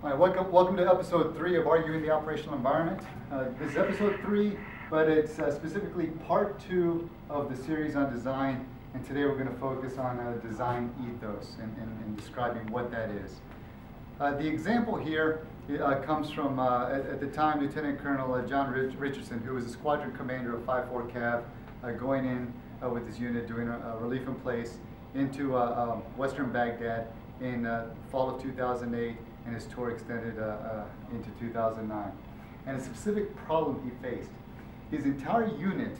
All right, welcome to episode 3 of Arguing the Operational Environment. This is episode 3, but it's specifically part 2 of the series on design, and today we're going to focus on design ethos and describing what that is. The example here comes from, at the time, Lieutenant Colonel John Richardson, who was a squadron commander of 5-4 Cav, going in with his unit doing a relief in place into western Baghdad in fall of 2008, and his tour extended into 2009. And a specific problem he faced. His entire unit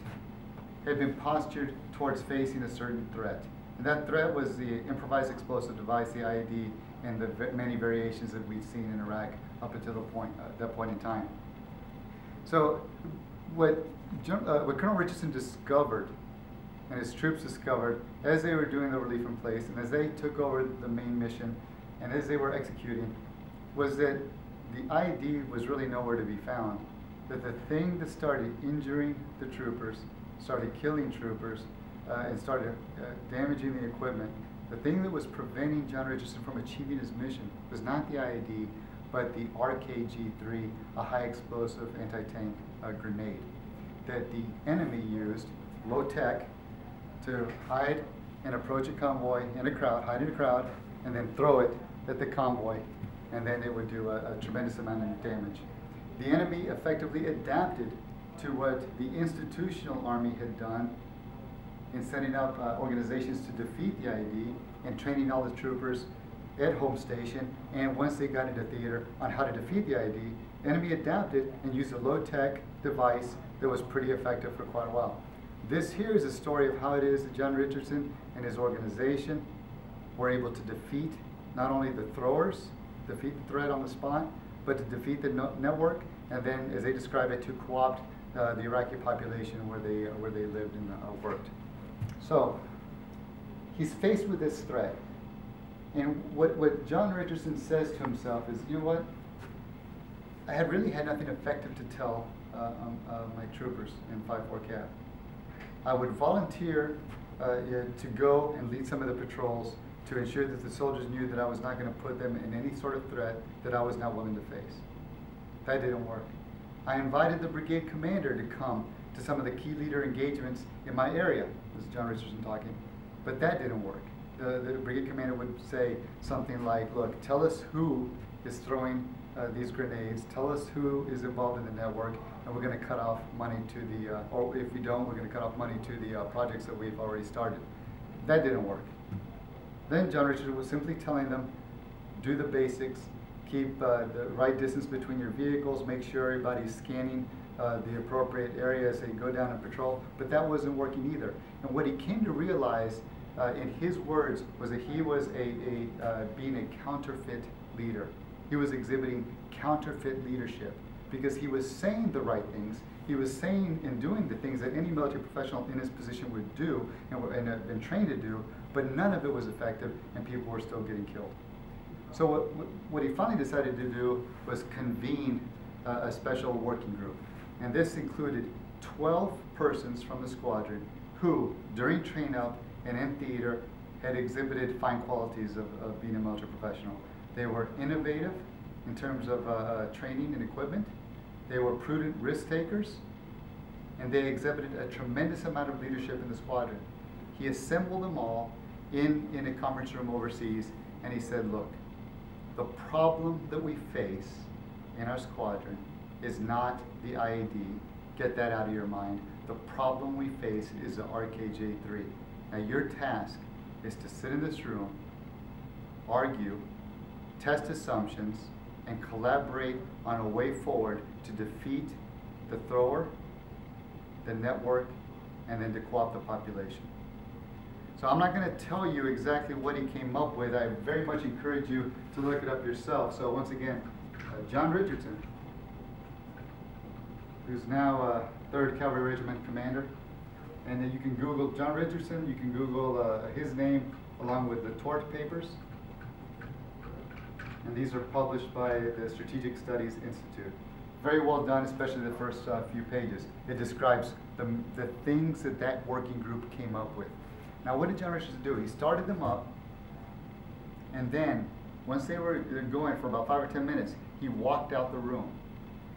had been postured towards facing a certain threat. And that threat was the improvised explosive device, the IED, and the many variations that we'd seen in Iraq up until that point in time. So what Colonel Richardson discovered, and his troops discovered, as they were doing the relief in place, and as they took over the main mission, and as they were executing, was that the IED was really nowhere to be found. That the thing that started injuring the troopers, started killing troopers, and started damaging the equipment, the thing that was preventing John Richardson from achieving his mission was not the IED, but the RKG-3, a high explosive anti-tank grenade that the enemy used, low tech, to hide and approach a convoy in a crowd, hide in a crowd, and then throw it at the convoy, and then it would do a tremendous amount of damage. The enemy effectively adapted to what the institutional army had done in setting up organizations to defeat the IED and training all the troopers at home station, and once they got into theater on how to defeat the IED, the enemy adapted and used a low-tech device that was pretty effective for quite a while. This here is a story of how it is that John Richardson and his organization were able to defeat not only the throwers, defeat the threat on the spot, but to defeat the network, and then, as they describe it, to co-opt the Iraqi population where they lived and worked. So he's faced with this threat, and what John Richardson says to himself is, you know what? I really had nothing effective to tell my troopers in 5-4 Cav. I would volunteer to go and lead some of the patrols to ensure that the soldiers knew that I was not going to put them in any sort of threat that I was not willing to face. That didn't work. I invited the brigade commander to come to some of the key leader engagements in my area. This is John Richardson talking. But that didn't work. The brigade commander would say something like, look, tell us who is throwing these grenades, tell us who is involved in the network, and we're going to cut off money to the, or if we don't, we're going to cut off money to the projects that we've already started. That didn't work. Then John Richardson was simply telling them, do the basics, keep the right distance between your vehicles, make sure everybody's scanning the appropriate area as they go down and patrol, but that wasn't working either. And what he came to realize, in his words, was that he was being a counterfeit leader. He was exhibiting counterfeit leadership because he was saying the right things. He was saying and doing the things that any military professional in his position would do and have been trained to do, but none of it was effective, and people were still getting killed. So what he finally decided to do was convene a special working group. And this included 12 persons from the squadron who, during train-up and in theater, had exhibited fine qualities of being a military professional. They were innovative in terms of training and equipment. They were prudent risk takers, and they exhibited a tremendous amount of leadership in the squadron. He assembled them all in a conference room overseas, and he said, look, the problem that we face in our squadron is not the IED. Get that out of your mind. The problem we face is the RKJ-3. Now your task is to sit in this room, argue, test assumptions, and collaborate on a way forward to defeat the thrower, the network, and then to co-opt the population. So I'm not going to tell you exactly what he came up with. I very much encourage you to look it up yourself. So once again, John Richardson, who's now 3rd Cavalry Regiment Commander. And then you can Google John Richardson, you can Google his name along with the Tort papers. And these are published by the Strategic Studies Institute. Very well done, especially the first few pages. It describes the things that working group came up with. Now, what did John Richardson do? He started them up, and then once they were going for about 5 or 10 minutes, he walked out the room.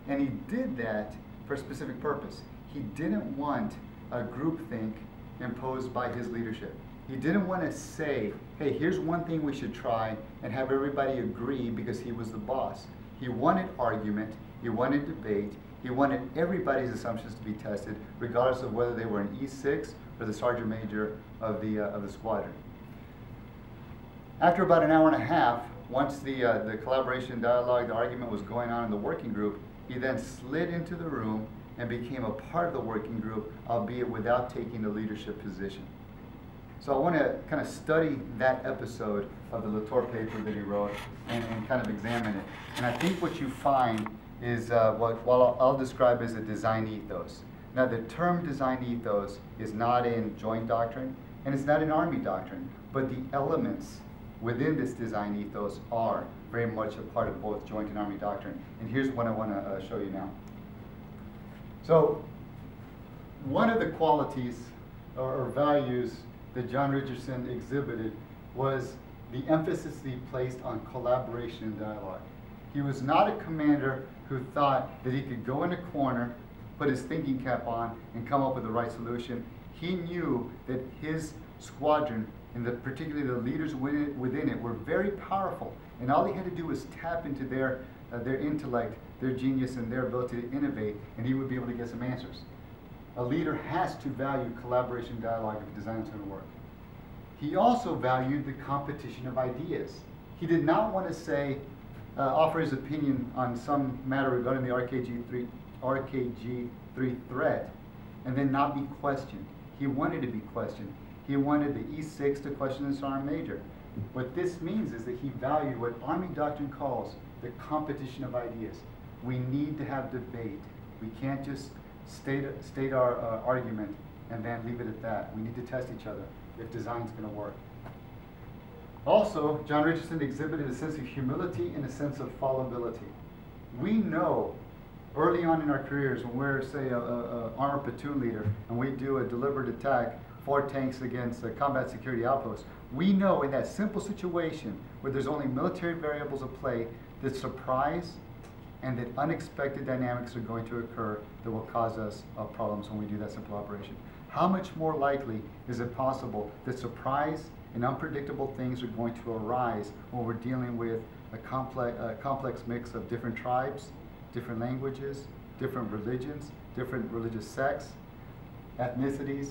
And he did that for a specific purpose. He didn't want a groupthink imposed by his leadership. He didn't want to say, hey, here's one thing we should try, and have everybody agree because he was the boss. He wanted argument, he wanted debate, he wanted everybody's assumptions to be tested, regardless of whether they were an E6 or the sergeant major of the squadron. After about an hour and a half, once the collaboration, dialogue, the argument was going on in the working group, he then slid into the room and became a part of the working group, albeit without taking the leadership position. So I want to kind of study that episode of the Latour paper that he wrote and kind of examine it. And I think what you find is what I'll describe as a design ethos. Now, the term design ethos is not in joint doctrine, and it's not in Army doctrine, but the elements within this design ethos are very much a part of both joint and Army doctrine. And here's what I want to show you now. So one of the qualities or values that John Richardson exhibited was the emphasis that he placed on collaboration and dialogue. He was not a commander who thought that he could go in a corner, put his thinking cap on, and come up with the right solution. He knew that his squadron, and particularly the leaders within it, were very powerful, and all he had to do was tap into their intellect, their genius, and their ability to innovate, and he would be able to get some answers. A leader has to value collaboration, dialogue if design is going to work. He also valued the competition of ideas. He did not want to say, offer his opinion on some matter regarding the RKG3 threat and then not be questioned. He wanted to be questioned. He wanted the E6 to question the sergeant major. What this means is that he valued what Army doctrine calls the competition of ideas. We need to have debate. We can't just state our argument and then leave it at that. We need to test each other if design's going to work. Also, John Richardson exhibited a sense of humility and a sense of fallibility. We know early on in our careers when we're, say, a armored platoon leader and we do a deliberate attack, 4 tanks against a combat security outpost, we know in that simple situation where there's only military variables at play that surprise and that unexpected dynamics are going to occur that will cause us problems when we do that simple operation. How much more likely is it possible that surprise and unpredictable things are going to arise when we're dealing with a complex mix of different tribes, different languages, different religions, different religious sects, ethnicities,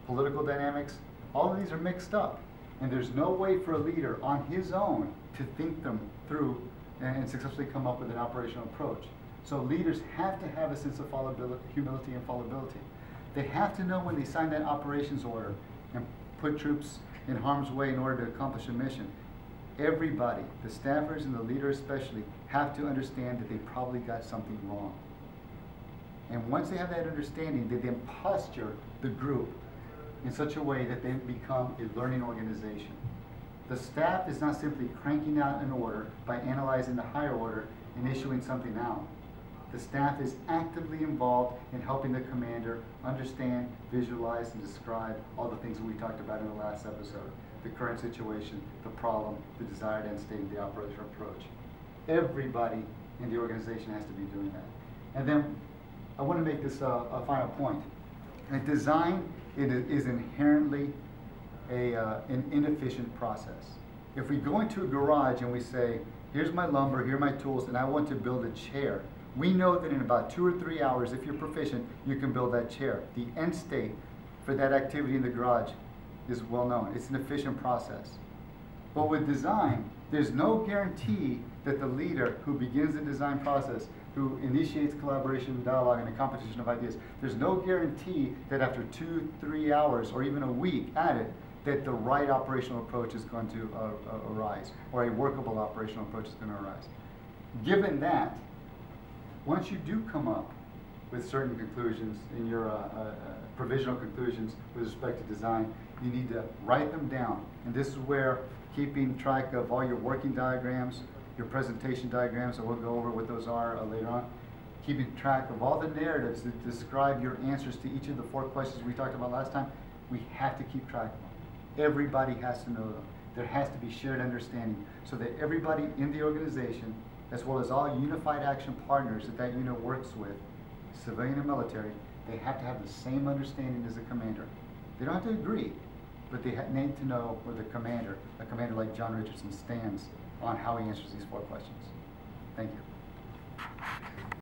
political dynamics? All of these are mixed up, and there's no way for a leader on his own to think them through and successfully come up with an operational approach. So leaders have to have a sense of humility and fallibility. They have to know when they sign that operations order and put troops in harm's way in order to accomplish a mission. Everybody, the staffers and the leader especially, have to understand that they probably got something wrong. And once they have that understanding, they then posture the group in such a way that they become a learning organization. The staff is not simply cranking out an order by analyzing the higher order and issuing something out. The staff is actively involved in helping the commander understand, visualize, and describe all the things that we talked about in the last episode. The current situation, the problem, the desired end state, the operational approach. Everybody in the organization has to be doing that. And then I want to make this a final point. And design is inherently an inefficient process. If we go into a garage and we say, here's my lumber, here are my tools, and I want to build a chair, we know that in about 2 or 3 hours, if you're proficient, you can build that chair. The end state for that activity in the garage is well known. It's an efficient process. But with design, there's no guarantee that the leader who begins the design process, who initiates collaboration and dialogue and a competition of ideas, there's no guarantee that after 2, 3 hours or even a week at it, that the right operational approach is going to arise, or a workable operational approach is going to arise. Given that, once you do come up with certain conclusions in your provisional conclusions with respect to design, you need to write them down. And this is where keeping track of all your working diagrams, your presentation diagrams, and we'll go over what those are later on, keeping track of all the narratives that describe your answers to each of the 4 questions we talked about last time, we have to keep track of them. Everybody has to know them. There has to be shared understanding so that everybody in the organization, as well as all unified action partners that that unit works with, civilian and military, they have to have the same understanding as the commander. They don't have to agree, but they need to know where the commander, a commander like John Richardson, stands on how he answers these 4 questions. Thank you.